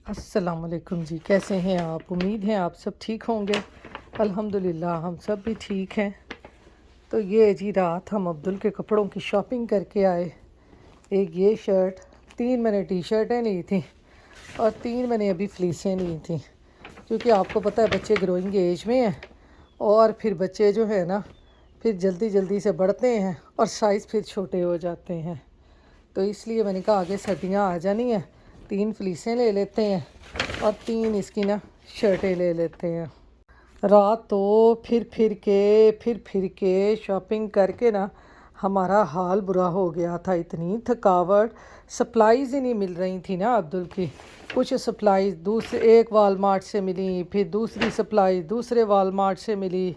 अस्सलामुअलैकुम जी, कैसे हैं आप? उम्मीद है आप सब ठीक होंगे। अल्हम्दुलिल्लाह हम सब भी ठीक हैं। तो ये जी रात हम अब्दुल के कपड़ों की शॉपिंग करके आए। एक ये शर्ट, 3 मैंने टी शर्टें ली थी और 3 मैंने अभी फ्लीसें ली थी, क्योंकि आपको पता है बच्चे ग्रोइंग एज में हैं और फिर बच्चे जो है ना फिर जल्दी जल्दी से बढ़ते हैं और साइज़ फिर छोटे हो जाते हैं। तो इसलिए मैंने कहा आगे सर्दियाँ आ जानी हैं, 3 फ्लीसें ले लेते हैं और 3 इसकी ना शर्टें ले लेते हैं। रात तो फिर के शॉपिंग करके ना हमारा हाल बुरा हो गया था। इतनी थकावट, सप्लाईज़ ही नहीं मिल रही थी ना अब्दुल की। कुछ सप्लाईज़ दूसरे एक वालमार्ट से मिली, फिर दूसरी सप्लाई दूसरे वालमार्ट से मिली,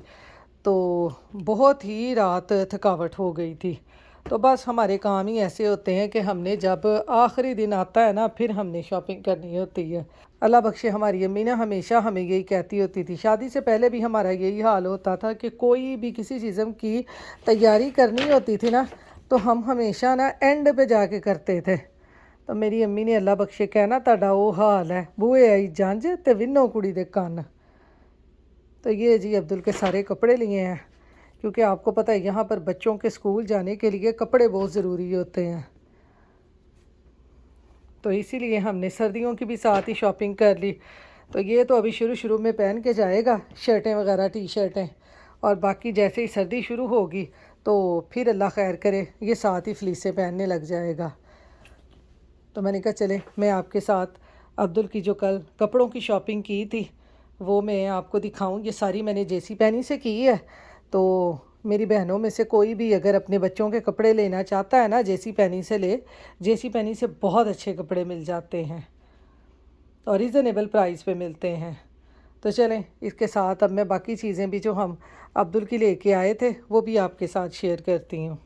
तो बहुत ही रात थकावट हो गई थी। तो बस हमारे काम ही ऐसे होते हैं कि हमने जब आखिरी दिन आता है ना फिर हमने शॉपिंग करनी होती है। अल्लाह बख्शे, हमारी अम्मी ना हमेशा हमें यही कहती होती थी। शादी से पहले भी हमारा यही हाल होता था कि कोई भी किसी चीज़ की तैयारी करनी होती थी ना तो हम हमेशा ना एंड पे जाके करते थे। तो मेरी अम्मी ने अल्लाह बख्शे कहना ਤੁਹਾਡਾ वो हाल है, बूहे आई जंज ते विन्नो कुड़ी दे कन्न। तो ये जी अब्दुल के सारे कपड़े लिए हैं, क्योंकि आपको पता है यहाँ पर बच्चों के स्कूल जाने के लिए कपड़े बहुत ज़रूरी होते हैं। तो इसीलिए हमने सर्दियों की भी साथ ही शॉपिंग कर ली। तो ये तो अभी शुरू शुरू में पहन के जाएगा शर्टें वगैरह, टी शर्टें, और बाकी जैसे ही सर्दी शुरू होगी तो फिर अल्लाह खैर करे ये साथ ही फ्लीसें पहनने लग जाएगा। तो मैंने कहा चले मैं आपके साथ अब्दुल की जो कल कपड़ों की शॉपिंग की थी वो मैं आपको दिखाऊं। ये सारी मैंने जेसी पेनी से की है। तो मेरी बहनों में से कोई भी अगर अपने बच्चों के कपड़े लेना चाहता है ना जेसी पेनी से ले। जेसी पेनी से बहुत अच्छे कपड़े मिल जाते हैं और रीज़नेबल प्राइस पे मिलते हैं। तो चलें इसके साथ अब मैं बाकी चीज़ें भी जो हम अब्दुल की लेके आए थे वो भी आपके साथ शेयर करती हूँ।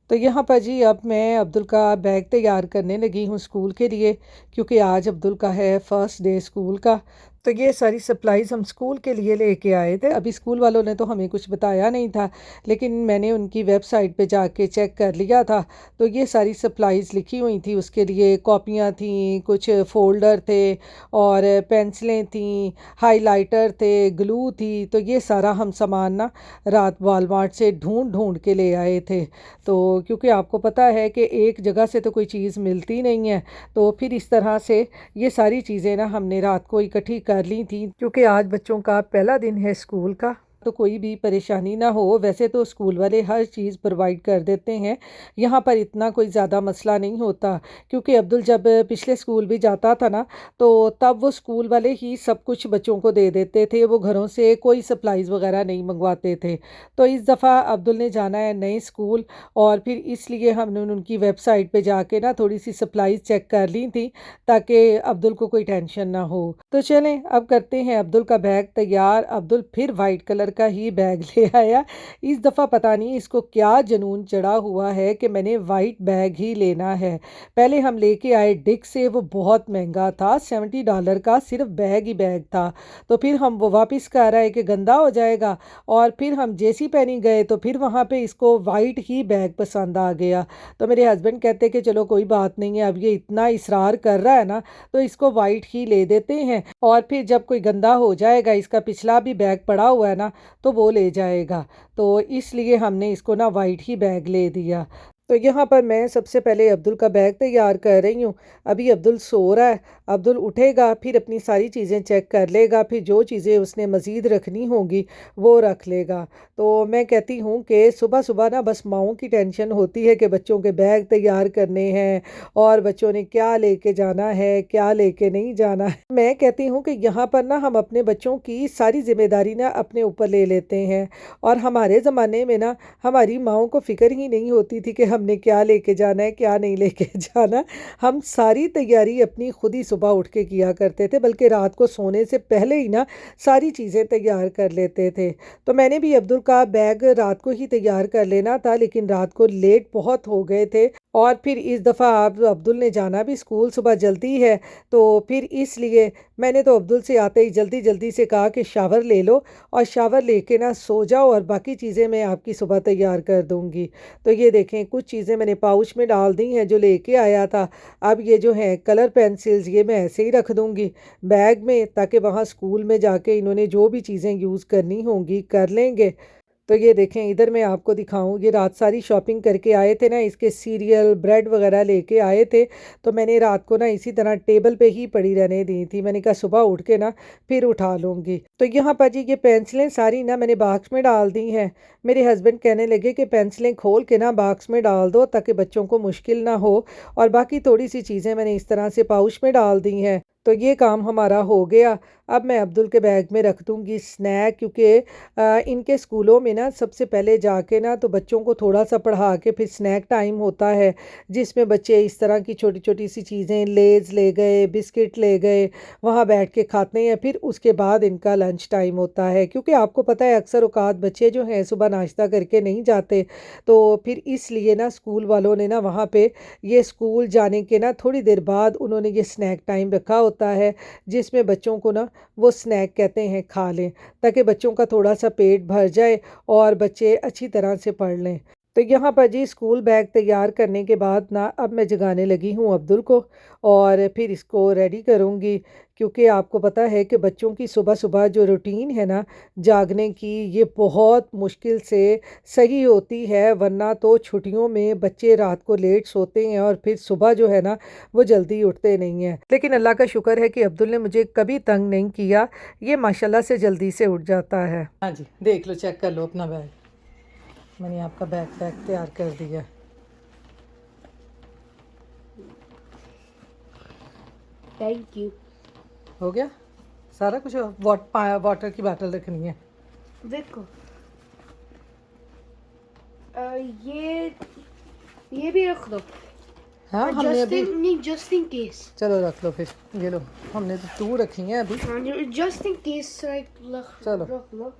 तो यहाँ पर जी अब मैं अब्दुल का बैग तैयार करने लगी हूँ स्कूल के लिए, क्योंकि आज अब्दुल का है फर्स्ट डे स्कूल का। तो ये सारी सप्लाईज़ हम स्कूल के लिए लेके आए थे। अभी स्कूल वालों ने तो हमें कुछ बताया नहीं था, लेकिन मैंने उनकी वेबसाइट पे जाके चेक कर लिया था। तो ये सारी सप्लाईज़ लिखी हुई थी उसके लिए। कॉपियाँ थीं, कुछ फ़ोल्डर थे और पेंसिलें थीं, हाइलाइटर थे, ग्लू थी। तो ये सारा हम सामान ना रात वालमार्ट से ढूंढ ढूंढ के ले आए थे। तो क्योंकि आपको पता है कि एक जगह से तो कोई चीज़ मिलती नहीं है, तो फिर इस तरह से ये सारी चीज़ें ना हमने रात को इकट्ठी कर ली थी, क्योंकि आज बच्चों का पहला दिन है स्कूल का, तो कोई भी परेशानी ना हो। वैसे तो स्कूल वाले हर चीज़ प्रोवाइड कर देते हैं, यहाँ पर इतना कोई ज़्यादा मसला नहीं होता। क्योंकि अब्दुल जब पिछले स्कूल भी जाता था ना तो तब वो स्कूल वाले ही सब कुछ बच्चों को दे देते थे, वो घरों से कोई सप्लाईज़ वगैरह नहीं मंगवाते थे। तो इस दफ़ा अब्दुल ने जाना है नए स्कूल, और फिर इसलिए हमने उनकी वेबसाइट पे जाके ना थोड़ी सी सप्लाईज चेक कर ली थी, ताकि अब्दुल को कोई टेंशन ना हो। तो चलें अब करते हैं अब्दुल का बैग तैयार। अब्दुल फिर वाइट कलर का ही बैग ले आया। इस दफ़ा पता नहीं इसको क्या जुनून चढ़ा हुआ है कि मैंने वाइट बैग ही लेना है। पहले हम लेके आए डिक से, वो बहुत महंगा था, $70 का सिर्फ बैग ही बैग था। तो फिर हम वो वापस कर आए कि गंदा हो जाएगा, और फिर हम जेसी पेनी गए तो फिर वहाँ पे इसको वाइट ही बैग पसंद आ गया। तो मेरे हस्बैंड कहते कि चलो कोई बात नहीं है, अब ये इतना इसरार कर रहा है ना तो इसको वाइट ही ले देते हैं, और फिर जब कोई गंदा हो जाएगा, इसका पिछला भी बैग पड़ा हुआ है ना तो वो ले जाएगा। तो इसलिए हमने इसको ना वाइट ही बैग ले दिया। तो यहाँ पर मैं सबसे पहले अब्दुल का बैग तैयार कर रही हूँ। अभी अब्दुल सो रहा है, अब्दुल उठेगा फिर अपनी सारी चीज़ें चेक कर लेगा, फिर जो चीज़ें उसने मज़ीद रखनी होंगी वो रख लेगा। तो मैं कहती हूँ कि सुबह सुबह ना बस माँओं की टेंशन होती है कि बच्चों के बैग तैयार करने हैं और बच्चों ने क्या लेके जाना है, क्या लेके नहीं जाना है। मैं कहती हूँ कि यहाँ पर ना हम अपने बच्चों की सारी जिम्मेदारी ना अपने ऊपर ले लेते हैं, और हमारे ज़माने में ना हमारी माँओं को फ़िक्र ही नहीं होती थी कि हमने क्या लेके जाना है, क्या नहीं लेके जाना। हम सारी तैयारी अपनी खुद ही सुबह उठ के किया करते थे, बल्कि रात को सोने से पहले ही ना सारी चीज़ें तैयार कर लेते थे। तो मैंने भी अब्दुल का बैग रात को ही तैयार कर लेना था, लेकिन रात को लेट बहुत हो गए थे और फिर इस दफ़ा आप अब्दुल ने जाना भी स्कूल सुबह जल्दी है, तो फिर इसलिए मैंने तो अब्दुल से आते ही जल्दी जल्दी से कहा कि शावर ले लो और शावर लेके ना सो जाओ और बाकी चीज़ें मैं आपकी सुबह तैयार कर दूँगी। तो ये देखें कुछ चीज़ें मैंने पाउच में डाल दी हैं जो लेके आया था। अब ये जो हैं कलर पेंसिल्स ये मैं ऐसे ही रख दूँगी बैग में, ताकि वहाँ स्कूल में जाके इन्होंने जो भी चीज़ें यूज़ करनी होंगी कर लेंगे। तो ये देखें इधर मैं आपको दिखाऊं, ये रात सारी शॉपिंग करके आए थे ना, इसके सीरियल ब्रेड वगैरह लेके आए थे। तो मैंने रात को ना इसी तरह टेबल पे ही पड़ी रहने दी थी। मैंने कहा सुबह उठ के ना फिर उठा लूँगी। तो यहाँ पर जी ये पेंसिलें सारी ना मैंने बॉक्स में डाल दी हैं। मेरे हस्बैंड कहने लगे कि पेंसिलें खोल के ना बॉक्स में डाल दो ताकि बच्चों को मुश्किल ना हो, और बाकी थोड़ी सी चीज़ें मैंने इस तरह से पाउच में डाल दी हैं। तो ये काम हमारा हो गया। अब मैं अब्दुल के बैग में रख दूँगी स्नैक, क्योंकि इनके स्कूलों में ना सबसे पहले जाके ना तो बच्चों को थोड़ा सा पढ़ा के फिर स्नैक टाइम होता है, जिसमें बच्चे इस तरह की छोटी छोटी सी चीज़ें लेज़ ले गए, बिस्किट ले गए, वहाँ बैठ के खाते हैं। फिर उसके बाद इनका लंच टाइम होता है, क्योंकि आपको पता है अक्सर औकात बच्चे जो हैं सुबह नाश्ता करके नहीं जाते। तो फिर इसलिए ना स्कूल वालों ने ना वहाँ पे ये स्कूल जाने के ना थोड़ी देर बाद उन्होंने ये स्नैक टाइम रखा होता है, जिसमें बच्चों को ना वो स्नैक कहते हैं खा लें, ताकि बच्चों का थोड़ा सा पेट भर जाए और बच्चे अच्छी तरह से पढ़ लें। तो यहाँ पर जी स्कूल बैग तैयार करने के बाद ना अब मैं जगाने लगी हूँ अब्दुल को, और फिर इसको रेडी करूँगी, क्योंकि आपको पता है कि बच्चों की सुबह सुबह जो रूटीन है ना जागने की, ये बहुत मुश्किल से सही होती है। वरना तो छुट्टियों में बच्चे रात को लेट सोते हैं और फिर सुबह जो है ना वो जल्दी उठते नहीं हैं। लेकिन अल्लाह का शुक्र है कि अब्दुल ने मुझे कभी तंग नहीं किया, ये माशाल्लाह से जल्दी से उठ जाता है। हाँ जी, देख लो, चेक कर लो अपना बैग। मैंने आपका बैग पैक तैयार कर दिया। Thank you. हो गया सारा कुछ। वाटर की बोतल रखनी है। देखो ये भी रख दो। हाँ हमने अभी जस्ट इन केस। चलो रख लो फिर। ये लो, हमने तो 2 रखी हैं अभी। जस्ट इन केस चलो। रख लो।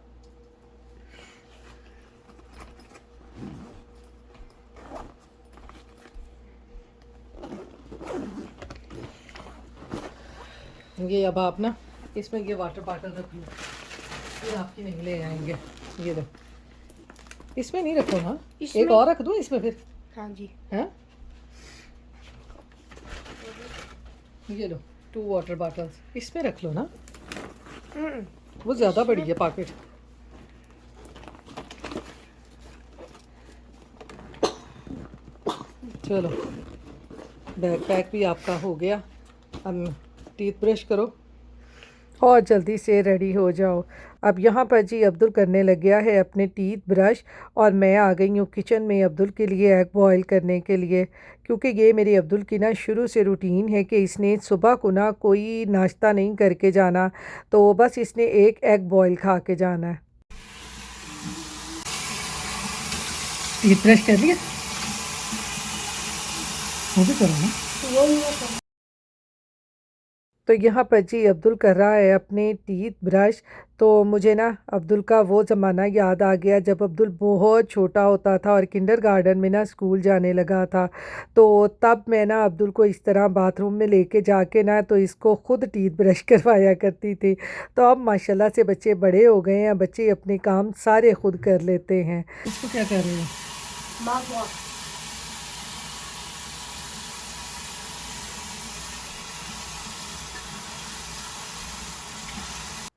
ये अब आप ना इसमें ये वाटर बॉटल रख लो, ये आपकी नहीं ले आएंगे। ये लो, इसमें नहीं रखो ना, एक और रख दूँ इसमें फिर। हाँ जी। हाँ ये लो 2 वाटर बॉटल्स इसमें रख लो ना, वो ज़्यादा बड़ी है पॉकेट। चलो बैग पैक भी आपका हो गया। अब टीथ ब्रश करो और जल्दी से रेडी हो जाओ। अब यहाँ पर जी अब्दुल करने लग गया है अपने टीथ ब्रश, और मैं आ गई हूँ किचन में अब्दुल के लिए एग बॉयल करने के लिए, क्योंकि ये मेरे अब्दुल की ना शुरू से रूटीन है कि इसने सुबह को ना कोई नाश्ता नहीं करके जाना, तो बस इसने एक एग बॉयल खा के जाना है। टीथ ब्रश कर लिया, वो भी करो ना। तो यहाँ पर जी अब्दुल कर रहा है अपने टीथ ब्रश। तो मुझे ना अब्दुल का वो ज़माना याद आ गया जब अब्दुल बहुत छोटा होता था और किंडरगार्टन में ना स्कूल जाने लगा था। तो तब मैं ना अब्दुल को इस तरह बाथरूम में लेके जाके ना तो इसको ख़ुद टीथ ब्रश करवाया करती थी। तो अब माशाल्लाह से बच्चे बड़े हो गए हैं, बच्चे अपने काम सारे खुद कर लेते हैं। इसको क्या कर रहे हैं?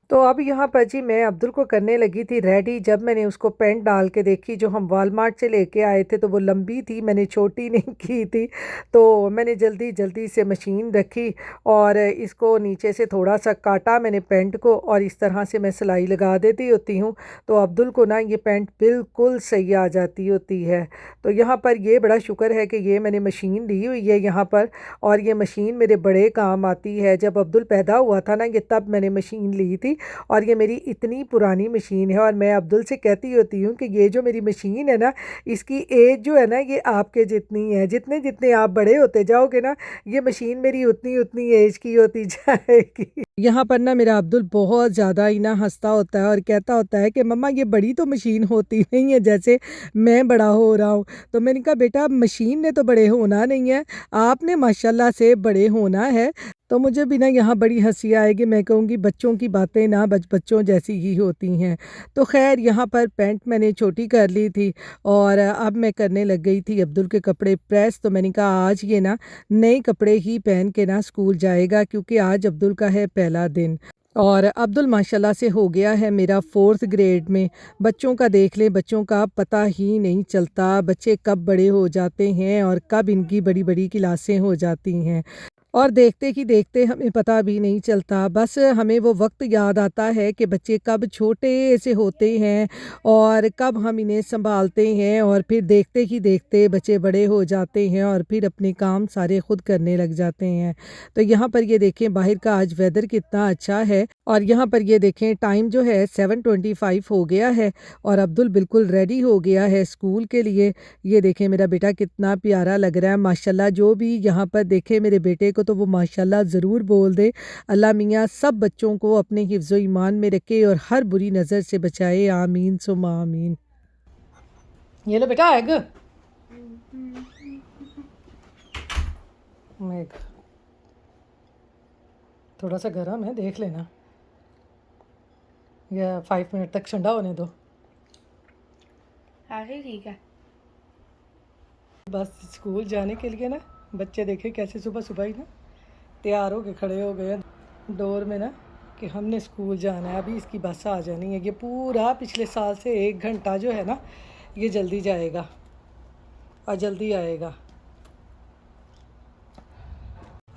तो अब यहाँ पर जी मैं अब्दुल को करने लगी थी रेडी, जब मैंने उसको पैंट डाल के देखी जो हम वालमार्ट से लेके आए थे, तो वो लंबी थी, मैंने छोटी नहीं की थी। तो मैंने जल्दी जल्दी से मशीन रखी और इसको नीचे से थोड़ा सा काटा मैंने पैंट को, और इस तरह से मैं सिलाई लगा देती होती हूँ। तो अब्दुल को ना ये पैंट बिल्कुल सही आ जाती होती है। तो यहाँ पर ये बड़ा शुक्र है कि ये मैंने मशीन ली हुई है यहाँ पर, और ये मशीन मेरे बड़े काम आती है। जब अब्दुल पैदा हुआ था ना, ये तब मैंने मशीन ली थी, और ये मेरी इतनी पुरानी मशीन है। और मैं अब्दुल से कहती होती हूँ कि ये जो मेरी मशीन है ना, इसकी एज जो है ना ये आपके जितनी है। जितने जितने आप बड़े होते जाओगे ना, ये मशीन मेरी उतनी उतनी एज की होती जाएगी। यहाँ पर ना मेरा अब्दुल बहुत ज़्यादा ही ना हंसता होता है और कहता होता है कि मम्मा ये बड़ी तो मशीन होती नहीं है जैसे मैं बड़ा हो रहा हूँ। तो मैंने कहा बेटा मशीन ने तो बड़े होना नहीं है, आपने माशाल्लाह से बड़े होना है। तो मुझे भी ना यहाँ बड़ी हंसी आएगी, मैं कहूँगी बच्चों की बातें ना बच्चों जैसी ही होती हैं। तो खैर यहाँ पर पैंट मैंने छोटी कर ली थी और अब मैं करने लग गई थी अब्दुल के कपड़े प्रेस। तो मैंने कहा आज ये ना नए कपड़े ही पहन के ना स्कूल जाएगा क्योंकि आज अब्दुल का है पहला दिन। और अब्दुल माशाल्लाह से हो गया है मेरा 4th ग्रेड में। बच्चों का देख लें, बच्चों का पता ही नहीं चलता बच्चे कब बड़े हो जाते हैं और कब इनकी बड़ी बड़ी क्लासें हो जाती हैं और देखते ही देखते हमें पता भी नहीं चलता। बस हमें वो वक्त याद आता है कि बच्चे कब छोटे से होते हैं और कब हम इन्हें संभालते हैं और फिर देखते ही देखते बच्चे बड़े हो जाते हैं और फिर अपने काम सारे खुद करने लग जाते हैं। तो यहाँ पर ये देखें बाहर का आज वेदर कितना अच्छा है और यहाँ पर ये देखें टाइम जो है 7:25 हो गया है और अब्दुल बिल्कुल रेडी हो गया है स्कूल के लिए। ये देखें मेरा बेटा कितना प्यारा लग रहा है माशाल्लाह। जो भी यहाँ पर देखे मेरे बेटे को तो वो माशाल्लाह ज़रूर बोल दे। अल्लाह मियाँ सब बच्चों को अपने हिफ्ज़ ईमान में रखे और हर बुरी नज़र से बचाए, आमीन सुम्मा आमीन। ये लो बेटा एग। एग थोड़ा सा गर्म है, देख लेना, या 5 मिनट तक ठंडा होने दो। ऐसे ठीक है। बस स्कूल जाने के लिए ना बच्चे देखे कैसे सुबह सुबह ही ना तैयार हो के खड़े हो गए डोर में ना कि हमने स्कूल जाना है, अभी इसकी बस आ जानी है। ये पूरा पिछले साल से 1 घंटा जो है ना ये जल्दी जाएगा और जल्दी आएगा।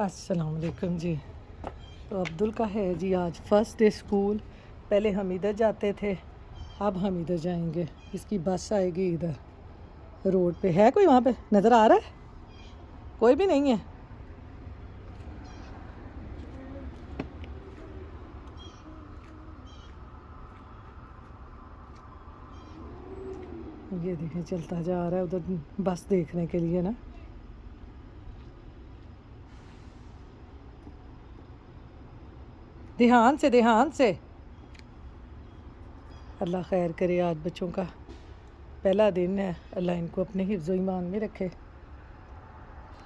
अस्सलाम वालेकुम जी। तो अब्दुल का है जी आज फर्स्ट डे स्कूल। पहले हम इधर जाते थे, अब हम इधर जाएंगे। इसकी बस आएगी इधर रोड पे। है कोई वहाँ पे नज़र आ रहा है? कोई भी नहीं है। ये देखें चलता जा रहा है उधर बस देखने के लिए ना। ध्यान से ध्यान से। अल्लाह खैर करे, आज बच्चों का पहला दिन है। अल्लाह इनको अपने हिफ्ज़ ईमान में रखे,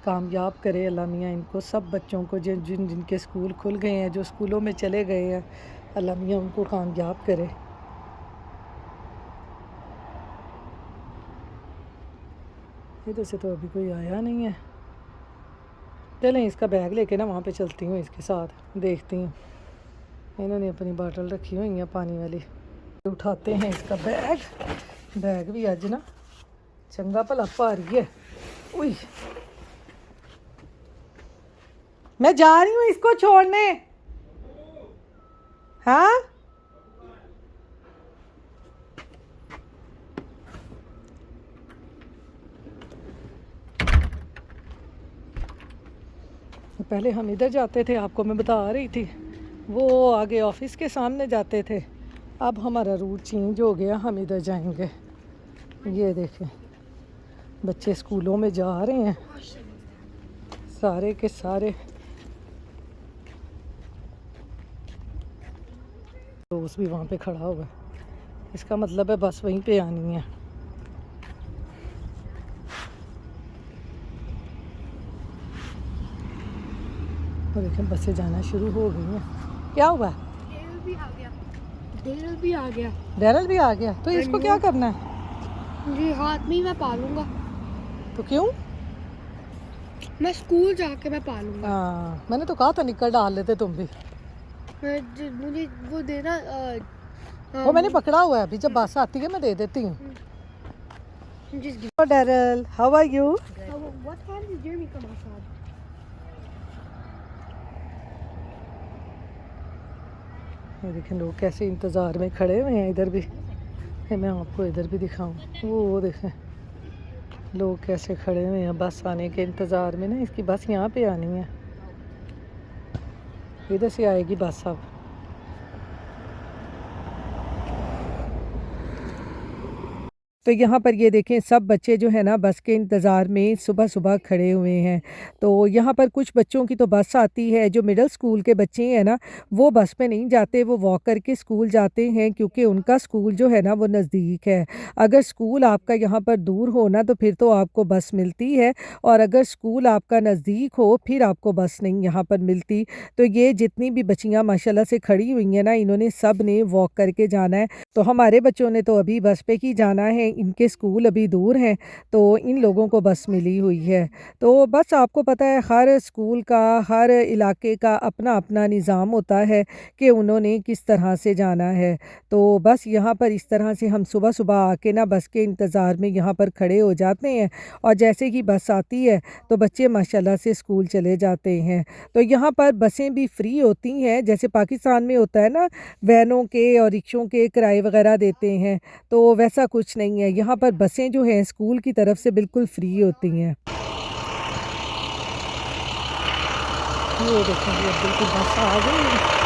कामयाब करे अल्लाह मियाँ इनको। सब बच्चों को जिन जिन जिनके स्कूल खुल गए हैं, जो स्कूलों में चले गए हैं, अल्लाह मियाँ उनको कामयाब करे। इधर से तो अभी कोई आया नहीं है। चलें इसका बैग लेके ना वहाँ पे चलती हूँ, इसके साथ देखती हूँ। इन्होंने अपनी बोतल रखी हुई है पानी वाली। उठाते हैं इसका बैग। बैग भी आज ना चंगा भला भारी है। उई, मैं जा रही हूँ इसको छोड़ने। हाँ पहले हम इधर जाते थे, आपको मैं बता रही थी, वो आगे ऑफिस के सामने जाते थे। अब हमारा रूट चेंज हो गया, हम इधर जाएंगे। ये देखें बच्चे स्कूलों में जा रहे हैं सारे के सारे। दोस्त भी वहाँ पे खड़ा हुआ है, इसका मतलब है बस वहीं पे आनी है। और देखें बसें जाना शुरू हो गई हैं। क्या हुआ? डेरल भी आ गया। डेरल भी आ गया। डैरल भी आ गया, तो इसको क्या करना है? जी हाथ में ही मैं पालूंगा। तो क्यों? मैं स्कूल जाके मैं पालूंगा। हाँ मैंने तो कहा था निकल डाल लेते तुम भी। मुझे वो देना। वो मैंने पकड़ा हुआ है, अभी जब बस आती है मैं दे देती हूँ। Just give. Darryl how are you? What time does Jeremy come outside? ये देखें लोग कैसे इंतज़ार में खड़े हुए हैं इधर भी। मैं आपको इधर भी दिखाऊं, वो देखें लोग कैसे खड़े हुए हैं बस आने के इंतज़ार में ना। इसकी बस यहाँ पे आनी है, इधर से आएगी बस अब। तो यहाँ पर ये देखें सब बच्चे जो है ना बस के इंतज़ार में सुबह-सुबह खड़े हुए हैं। तो यहाँ पर कुछ बच्चों की तो बस आती है, जो मिडल स्कूल के बच्चे हैं ना, वो बस में नहीं जाते, वो वॉक करके स्कूल जाते हैं क्योंकि उनका स्कूल जो है ना वो नज़दीक है। अगर स्कूल आपका यहाँ पर दूर हो ना तो फिर तो आपको बस मिलती है और अगर स्कूल आपका नज़दीक हो फिर आपको बस नहीं यहाँ पर मिलती। तो ये जितनी भी बच्चियाँ माशाल्लाह से खड़ी हुई हैं ना, इन्होंने सब ने वॉक करके जाना है। तो हमारे बच्चों ने तो अभी बस पे ही जाना है, इनके स्कूल अभी दूर हैं, तो इन लोगों को बस मिली हुई है। तो बस आपको पता है हर स्कूल का, हर इलाके का अपना-अपना निज़ाम होता है कि उन्होंने किस तरह से जाना है। तो बस यहाँ पर इस तरह से हम सुबह-सुबह आके ना बस के इंतज़ार में यहाँ पर खड़े हो जाते हैं और जैसे ही बस आती है, तो बच्चे माशाल्लाह से स्कूल चले जाते हैं। तो यहाँ पर बसें भी फ्री होती हैं, जैसे पाकिस्तान में होता है ना, वैनों के और रिक्शों के किराए वगैरह देते हैं, तो वैसा कुछ नहीं है। यहाँ पर बसें जो हैं स्कूल की तरफ से बिल्कुल फ्री होती हैं। ये देखें जी अब बिल्कुल बस आ गई।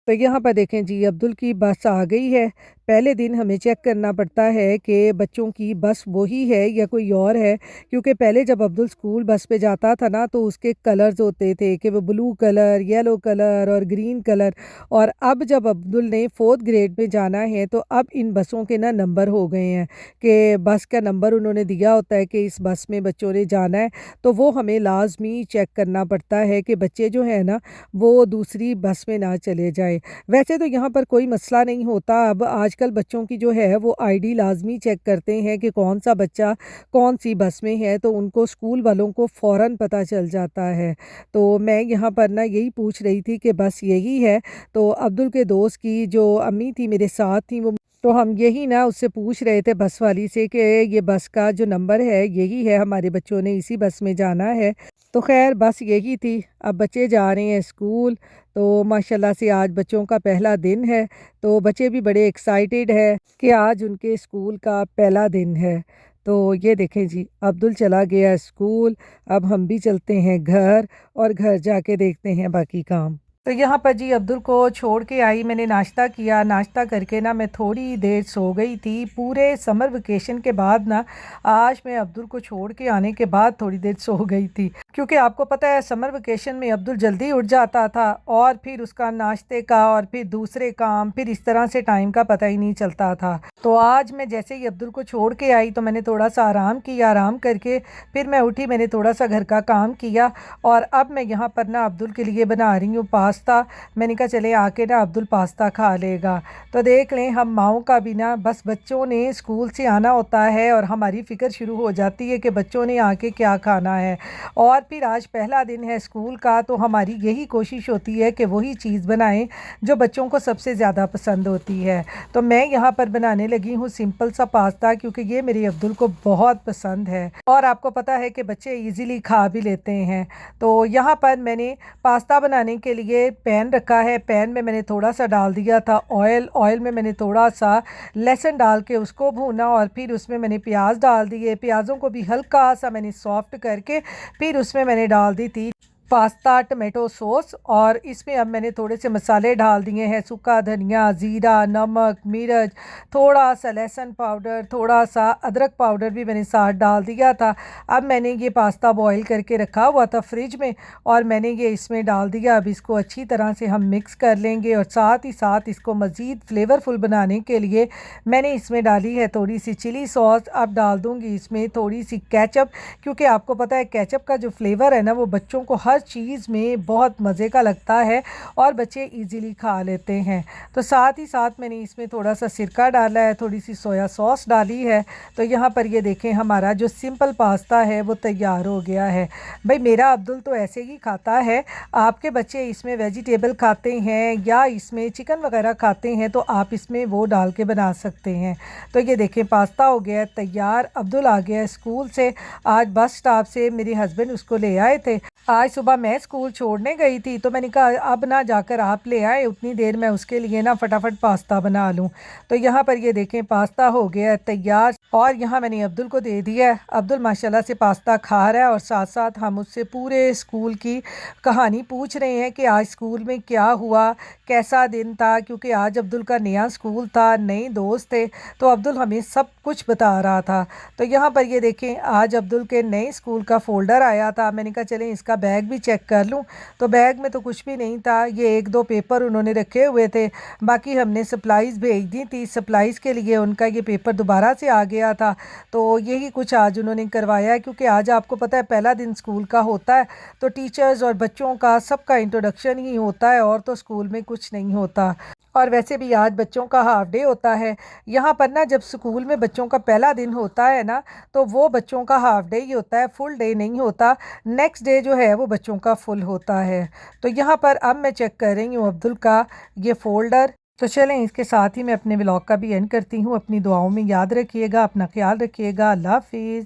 तो यहाँ पर देखें जी अब्दुल की बस आ गई है। पहले दिन हमें चेक करना पड़ता है कि बच्चों की बस वही है या कोई और है, क्योंकि पहले जब अब्दुल स्कूल बस पे जाता था ना तो उसके कलर्स होते थे कि वो ब्लू कलर, येलो कलर और ग्रीन कलर। और अब जब अब्दुल ने 4th ग्रेड में जाना है तो अब इन बसों के ना नंबर हो गए हैं कि बस का नंबर उन्होंने दिया होता है कि इस बस में बच्चों ने जाना है। तो वो हमें लाज़मी चेक करना पड़ता है कि बच्चे जो हैं ना वो दूसरी बस में ना चले जाएँ। वैसे तो यहाँ पर कोई मसला नहीं होता, अब आजकल बच्चों की जो है वो आईडी लाज़मी चेक करते हैं कि कौन-सा बच्चा कौन-सी बस में है, तो उनको स्कूल वालों को फ़ौरन पता चल जाता है। तो मैं यहाँ पर ना यही पूछ रही थी कि बस यही है, तो अब्दुल के दोस्त की जो अम्मी थी मेरे साथ थी, वो तो हम यही ना उससे पूछ रहे थे बस वाली से कि ये बस का जो नंबर है यही है, हमारे बच्चों ने इसी बस में जाना है। तो ख़ैर बस यही थी, अब बच्चे जा रहे हैं स्कूल। तो माशाल्लाह से आज बच्चों का पहला दिन है, तो बच्चे भी बड़े एक्साइटेड हैं कि आज उनके स्कूल का पहला दिन है। तो ये देखें जी अब्दुल चला गया स्कूल, अब हम भी चलते हैं घर और घर जाके देखते हैं बाकी काम। तो यहाँ पर जी अब्दुल को छोड़ के आई, मैंने नाश्ता किया, नाश्ता करके ना मैं थोड़ी देर सो गई थी। पूरे समर वेकेशन के बाद ना आज मैं अब्दुल को छोड़ के आने के बाद थोड़ी देर सो गई थी, क्योंकि आपको पता है समर वेकेशन में अब्दुल जल्दी उठ जाता था और फिर उसका नाश्ते का और फिर दूसरे काम, फिर इस तरह से टाइम का पता ही नहीं चलता था। तो आज मैं जैसे ही अब्दुल को छोड़ के आई तो मैंने थोड़ा सा आराम किया, आराम करके फिर मैं उठी, मैंने थोड़ा सा घर का काम किया और अब मैं यहाँ पर ना अब्दुल के लिए बना रही हूँ पास्ता। मैंने कहा चले आके ना अब्दुल पास्ता खा लेगा। तो देख लें हम माओं का भी ना बस बच्चों ने स्कूल से आना होता है और हमारी फ़िक्र शुरू हो जाती है कि बच्चों ने आके क्या खाना है। और फिर आज पहला दिन है स्कूल का, तो हमारी यही कोशिश होती है कि वही चीज़ बनाएं जो बच्चों को सबसे ज़्यादा पसंद होती है। तो मैं यहाँ पर बनाने लगी हूँ सिंपल सा पास्ता, क्योंकि ये मेरे अब्दुल को बहुत पसंद है और आपको पता है कि बच्चे इजीली खा भी लेते हैं। तो यहाँ पर मैंने पास्ता बनाने के लिए पैन रखा है, पैन में मैंने थोड़ा सा डाल दिया था ऑयल, ऑयल में मैंने थोड़ा सा लहसुन डाल के उसको भूना और फिर उसमें मैंने प्याज डाल दिए, प्याज़ों को भी हल्का सा मैंने सॉफ्ट करके फिर उसमें मैंने डाल दी थी पास्ता टमाटो सॉस। और इसमें अब मैंने थोड़े से मसाले डाल दिए हैं, सूखा धनिया, ज़ीरा, नमक, मिर्च, थोड़ा सा लहसुन पाउडर, थोड़ा सा अदरक पाउडर भी मैंने साथ डाल दिया था। अब मैंने ये पास्ता बॉईल करके रखा हुआ था फ्रिज में और मैंने ये इसमें डाल दिया। अब इसको अच्छी तरह से हम मिक्स कर लेंगे और साथ ही साथ इसको मज़ीद फ्लेवरफुल बनाने के लिए मैंने इसमें डाली है थोड़ी सी चिली सॉस। अब डाल दूँगी इसमें थोड़ी सी केचप, क्योंकि आपको पता है केचप का जो फ्लेवर है ना वो बच्चों को हर चीज़ में बहुत मज़े का लगता है और बच्चे इजीली खा लेते हैं। तो साथ ही साथ मैंने इसमें थोड़ा सा सिरका डाला है, थोड़ी सी सोया सॉस डाली है। तो यहाँ पर ये देखें हमारा जो सिंपल पास्ता है वो तैयार हो गया है। भाई मेरा अब्दुल तो ऐसे ही खाता है, आपके बच्चे इसमें वेजिटेबल खाते हैं या इसमें चिकन वगैरह खाते हैं तो आप इसमें वो डाल के बना सकते हैं। तो ये देखें पास्ता हो गया तैयार। अब्दुल आ गया स्कूल से, आज बस स्टॉप से मेरे हस्बैंड उसको ले आए थे आज सुबह मैं स्कूल छोड़ने गई थी तो मैंने कहा अब ना जाकर आप ले आए, उतनी देर मैं उसके लिए ना फटाफट पास्ता बना लूँ। तो यहाँ पर ये देखें पास्ता हो गया है तैयार और यहाँ मैंने अब्दुल को दे दिया है। अब्दुल माशाल्लाह से पास्ता खा रहा है और साथ साथ हम उससे पूरे स्कूल की कहानी पूछ रहे हैं कि आज स्कूल में क्या हुआ, कैसा दिन था, क्योंकि आज अब्दुल का नया स्कूल था, नए दोस्त थे, तो अब्दुल हमें सब कुछ बता रहा था। तो यहाँ पर ये देखें आज अब्दुल के नए स्कूल का फ़ोल्डर आया था। मैंने कहा चलें इसका बैग भी चेक कर लूँ, तो बैग में तो कुछ भी नहीं था, ये 1-2 पेपर उन्होंने रखे हुए थे, बाकी हमने सप्लाइज़ भेज दी थी, सप्लाइज़ के लिए उनका ये पेपर दोबारा से आ गया था। तो यही कुछ आज उन्होंने करवाया है, क्योंकि आज आपको पता है पहला दिन स्कूल का होता है, तो टीचर्स और बच्चों का सबका इंट्रोडक्शन ही होता है और तो स्कूल में कुछ नहीं होता। और वैसे भी आज बच्चों का हाफ डे होता है। यहाँ पर ना जब स्कूल में बच्चों का पहला दिन होता है ना, तो वो बच्चों का हाफ डे ही होता है, फुल डे नहीं होता। नेक्स्ट डे जो है वो बच्चों का फुल होता है। तो यहाँ पर अब मैं चेक कर रही हूँ अब्दुल का ये फ़ोल्डर। तो चलें इसके साथ ही मैं अपने व्लॉग का भी एंड करती हूँ। अपनी दुआओं में याद रखिएगा, अपना ख्याल रखिएगा। अल्लाह हाफिज़।